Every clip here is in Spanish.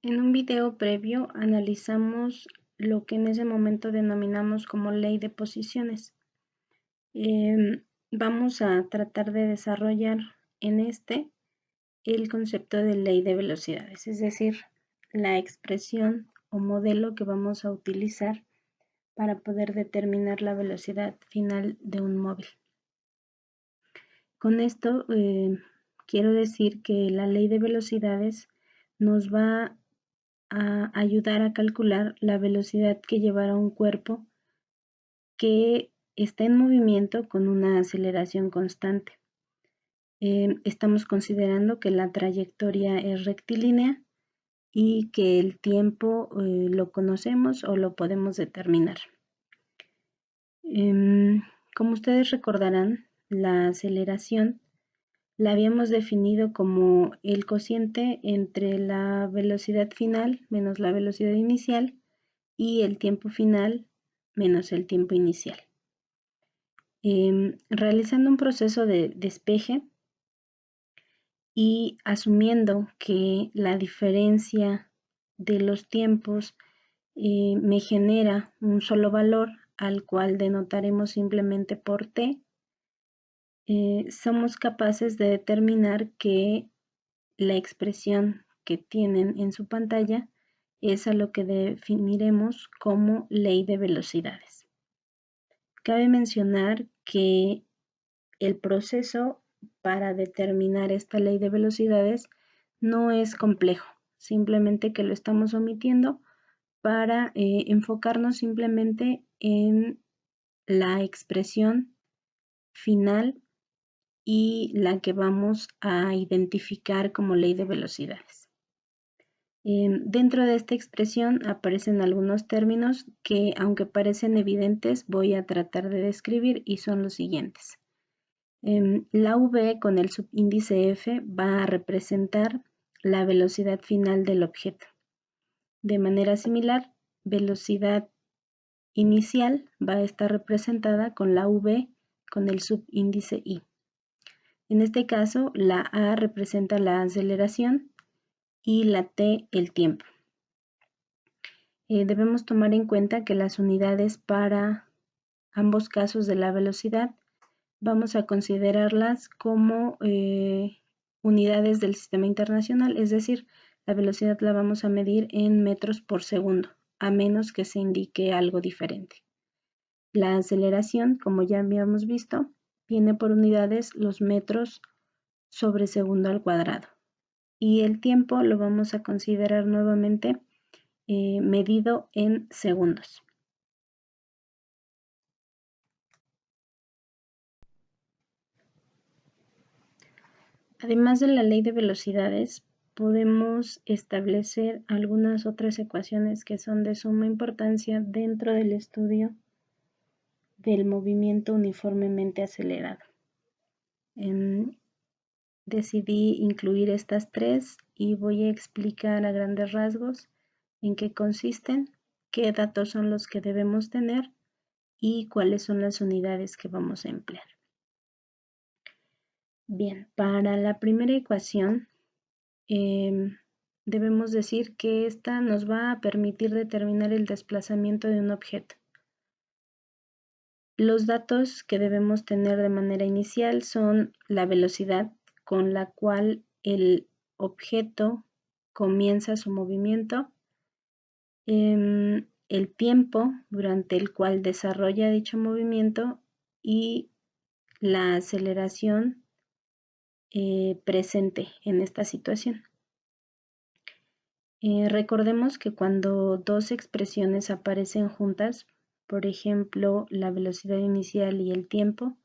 En un video previo analizamos lo que en ese momento denominamos como ley de posiciones. Vamos a tratar de desarrollar en este el concepto de ley de velocidades, es decir, la expresión o modelo que vamos a utilizar para poder determinar la velocidad final de un móvil. Con esto quiero decir que la ley de velocidades nos va a ayudar a calcular la velocidad que llevará un cuerpo que está en movimiento con una aceleración constante. Estamos considerando que la trayectoria es rectilínea y que el tiempo lo conocemos o lo podemos determinar. Como ustedes recordarán, la aceleración la habíamos definido como el cociente entre la velocidad final menos la velocidad inicial y el tiempo final menos el tiempo inicial. Realizando un proceso de despeje y asumiendo que la diferencia de los tiempos me genera un solo valor al cual denotaremos simplemente por t, somos capaces de determinar que la expresión que tienen en su pantalla es a lo que definiremos como ley de velocidades. Cabe mencionar que el proceso para determinar esta ley de velocidades no es complejo, simplemente que lo estamos omitiendo para enfocarnos simplemente en la expresión final y la que vamos a identificar como ley de velocidades. Dentro de esta expresión aparecen algunos términos que, aunque parecen evidentes, voy a tratar de describir y son los siguientes. La v con el subíndice f va a representar la velocidad final del objeto. De manera similar, velocidad inicial va a estar representada con la v con el subíndice i. En este caso, la a representa la aceleración y la t el tiempo. Debemos tomar en cuenta que las unidades para ambos casos de la velocidad vamos a considerarlas como unidades del sistema internacional, es decir, la velocidad la vamos a medir en metros por segundo, a menos que se indique algo diferente. La aceleración, como ya habíamos visto, viene por unidades los metros sobre segundo al cuadrado. Y el tiempo lo vamos a considerar nuevamente medido en segundos. Además de la ley de velocidades, podemos establecer algunas otras ecuaciones que son de suma importancia dentro del estudio del movimiento uniformemente acelerado. Decidí incluir estas tres y voy a explicar a grandes rasgos en qué consisten, qué datos son los que debemos tener y cuáles son las unidades que vamos a emplear. Bien, para la primera ecuación debemos decir que esta nos va a permitir determinar el desplazamiento de un objeto. Los datos que debemos tener de manera inicial son la velocidad con la cual el objeto comienza su movimiento, el tiempo durante el cual desarrolla dicho movimiento y la aceleración presente en esta situación. Recordemos que cuando dos expresiones aparecen juntas, por ejemplo, la velocidad inicial y el tiempo,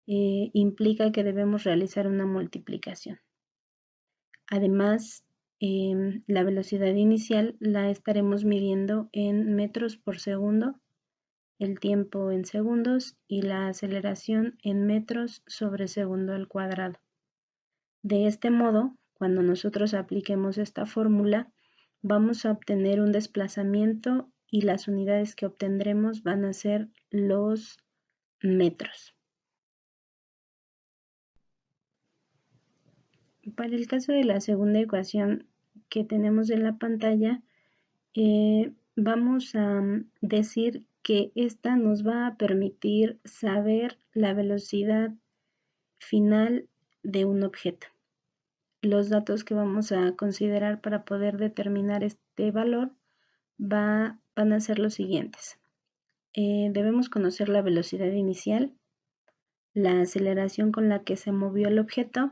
implica que debemos realizar una multiplicación. Además, la velocidad inicial la estaremos midiendo en metros por segundo, el tiempo en segundos y la aceleración en metros sobre segundo al cuadrado. De este modo, cuando nosotros apliquemos esta fórmula, vamos a obtener un desplazamiento y las unidades que obtendremos van a ser los metros. Para el caso de la segunda ecuación que tenemos en la pantalla, vamos a decir que esta nos va a permitir saber la velocidad final de un objeto. Los datos que vamos a considerar para poder determinar este valor van a ser los siguientes. Debemos conocer la velocidad inicial, la aceleración con la que se movió el objeto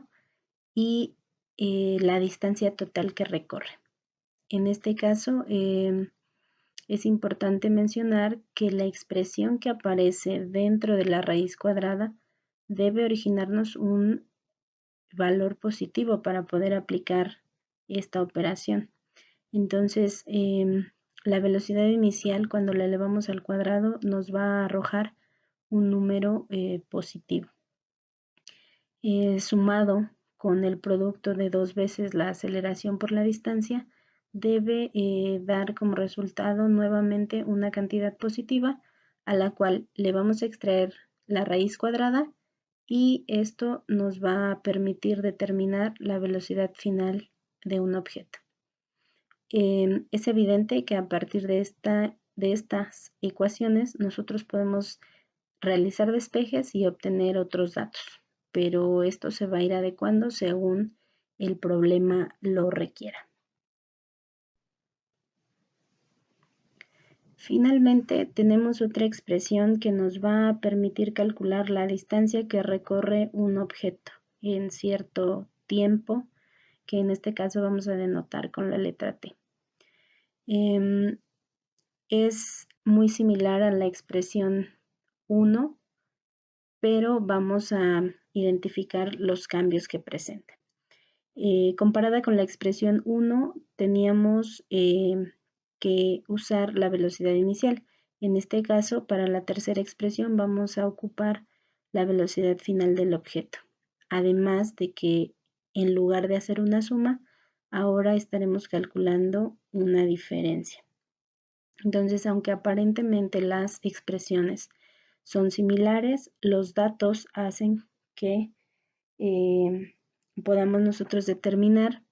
y la distancia total que recorre. En este caso, es importante mencionar que la expresión que aparece dentro de la raíz cuadrada debe originarnos un valor positivo para poder aplicar esta operación. Entonces, la velocidad inicial, cuando la elevamos al cuadrado, nos va a arrojar un número positivo. Sumado con el producto de 2 veces la aceleración por la distancia, debe dar como resultado nuevamente una cantidad positiva a la cual le vamos a extraer la raíz cuadrada y esto nos va a permitir determinar la velocidad final de un objeto. Es evidente que a partir de estas ecuaciones nosotros podemos realizar despejes y obtener otros datos, pero esto se va a ir adecuando según el problema lo requiera. Finalmente, tenemos otra expresión que nos va a permitir calcular la distancia que recorre un objeto en cierto tiempo, que en este caso vamos a denotar con la letra T. Es muy similar a la expresión 1, pero vamos a identificar los cambios que presenta. Comparada con la expresión 1, teníamos que usar la velocidad inicial. En este caso, para la tercera expresión vamos a ocupar la velocidad final del objeto. Además de que en lugar de hacer una suma, ahora estaremos calculando una diferencia. Entonces, aunque aparentemente las expresiones son similares, los datos hacen que podamos nosotros determinar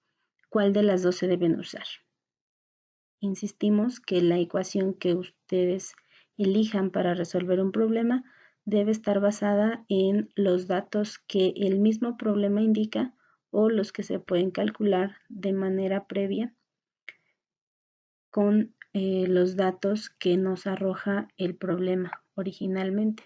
cuál de las dos se deben usar. Insistimos que la ecuación que ustedes elijan para resolver un problema debe estar basada en los datos que el mismo problema indica o los que se pueden calcular de manera previa con los datos que nos arroja el problema originalmente.